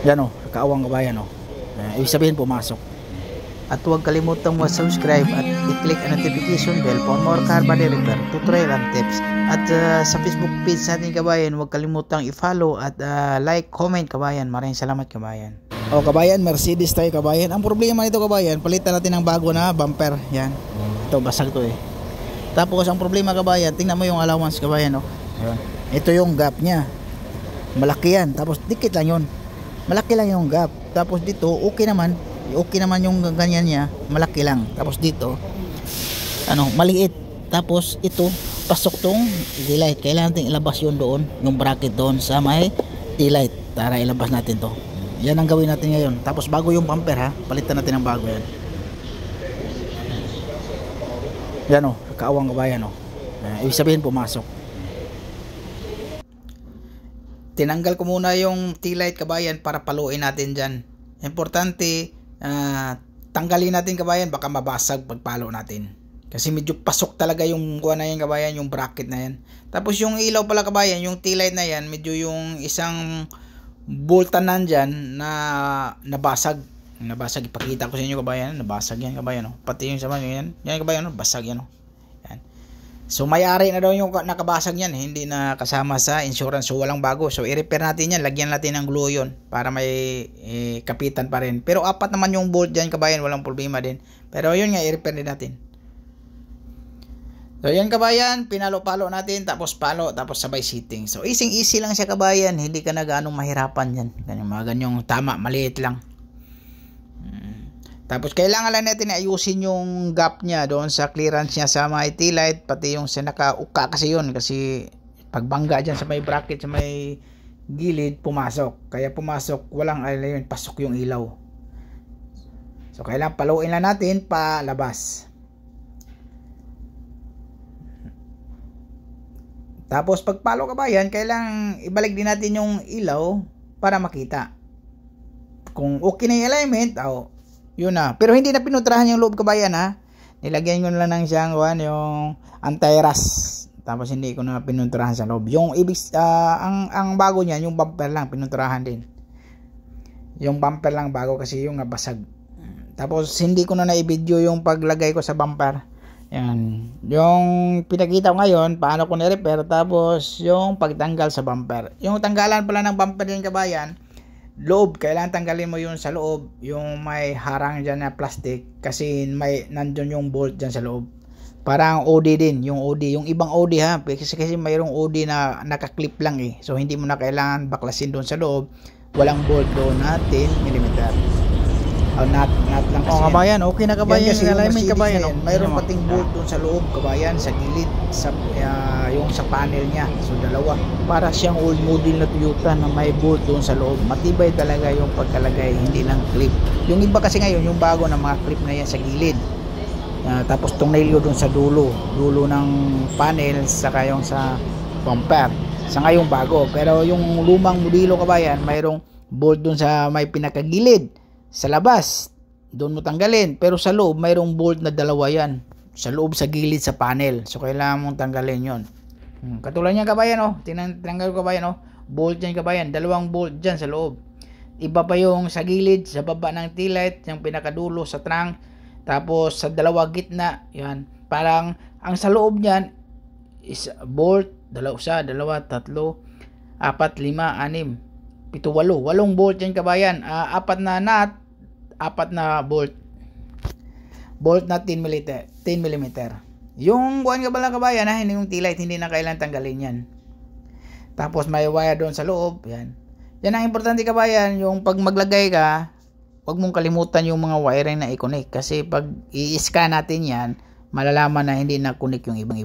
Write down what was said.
Yan o, kaawang kabayan o. Ibig sabihin pumasok. At huwag kalimutang mag-subscribe at i-click ang notification bell for more car body repair, tutorial and tips. At sa Facebook page natin kabayan, huwag kalimutang i-follow at like, comment kabayan. Maraming salamat kabayan. O kabayan, Mercedes tayo kabayan. Ang problema nito kabayan, palitan natin ng bago na bumper. Yan. Ito, basag to eh. Tapos ang problema kabayan, tingnan mo yung allowance kabayan o. Ito yung gap niya. Malaki yan. Tapos dikit lang yun. Malaki lang yung gap. Tapos dito, okay naman yung ganyan niya, malaki lang. Tapos dito, maliit. Tapos ito, pasok tong taillight. Kailangan natin ilabas yun doon, yung bracket doon sa may taillight. Tara, ilabas natin to. Yan ang gawin natin ngayon. Tapos bago yung bumper ha, palitan natin ng bago yan. Yan o, kaawang kabayan o. Ibig sabihin pumasok. Tinanggal ko muna yung taillight kabayan para paluin natin dyan. Importante, tanggalin natin kabayan, baka mabasag pagpalo natin. Kasi medyo pasok talaga yung kuha na yan kabayan, yung bracket na yan. Tapos yung ilaw pala kabayan, yung taillight na yan, medyo yung isang boltan nandyan na nabasag. Ipakita ko sa inyo kabayan, nabasag yan kabayan. Pati yung sama yan, yan kabayan, basag yan. Yan. So may-ari na daw yung nakabasag yan, hindi na kasama sa insurance, so walang bago. So i-repair natin yan, lagyan natin ng glue yun para may kapitan pa rin. Pero apat naman yung bolt dyan kabayan, walang problema din. Pero yun nga, i-repair din natin. So yan kabayan, pinalo-palo natin, tapos palo, tapos sabay seating. So easy lang siya kabayan, hindi ka na ganong mahirapan yan. Mga ganyong tama, maliit lang. Tapos kailangan lang natin ayusin yung gap niya doon sa clearance niya sa may taillight, pati yung sa naka-uka kasi yun, kasi pagbangga dyan sa may bracket, sa may gilid, pumasok. Kaya pumasok, walang yun, pasok yung ilaw. So kailangan paluin lang natin palabas. Tapos pagpalo kabayan, kailangan ibalik din natin yung ilaw para makita kung okay na yung alignment. Yun na. Pero hindi na pinutrahan yung loob kabayan ha. Nilagyan ko na lang ng siyang yung anti-rust. Tapos hindi ko na pinutrahan sa loob. Yung ang bago niyan, yung bumper lang pinutrahan din. Yung bumper lang bago kasi yung nabasag. Tapos hindi ko na na-video yung paglagay ko sa bumper. Yan. Yung pinakita ko ngayon, paano ko na-repair. Tapos yung pagtanggal sa bumper. Yung tanggalan pala ng bumper din kabayan, loob, kailangan tanggalin mo yun sa loob, yung may harang dyan na plastic, kasi nandun yung bolt dyan sa loob. Parang OD din, yung ibang OD ha, kasi mayroong OD na nakaklip lang eh, so hindi mo na kailangan baklasin doon sa loob. Walang bolt doon na 10mm. Nut lang kasi kabayan, okay na kabayan yung alignment kabayan. Mayroon pating bolt doon sa loob kabayan, sa gilid, yung sa panel niya. So dalawa, para siyang old model na Toyota na may bolt doon sa loob. Matibay talaga yung pagkalagay, hindi lang clip. Yung iba kasi ngayon, yung bago na mga clip na yan sa gilid. Tapos tornilyo doon sa dulo ng panel, saka yung sa bumper. Sa ngayong bago, pero yung lumang modelo kabayan, mayroong bolt doon sa may pinakagilid. Sa labas, doon mo tanggalin. Pero sa loob, mayroong bolt na dalawa yan. Sa loob, sa gilid, sa panel. So, kailangan mong tanggalin yon. Katulad niyan kabayan, tinanggal ko kabayan, bolt yan kabayan. Dalawang bolt dyan sa loob. Iba pa yung sa gilid, sa baba ng taillight, yung pinakadulo sa trunk. Tapos, sa dalawa gitna, yan. Parang, ang sa loob niyan, is bolt, dalawa, tatlo, 4, 5, 6, 7, 8. 8 bolt yan kabayan. 4 na nut, 4 na bolt na 10mm. Yung buwan ka pala kabayan hindi yung taillight, hindi na kailangan tanggalin yan. Tapos may wire doon sa loob. Yan ang importante kabayan. Yung pag maglagay ka, huwag mong kalimutan yung mga wiring na i-connect, kasi pag i-scan natin yan, malalaman na hindi na connect yung ibang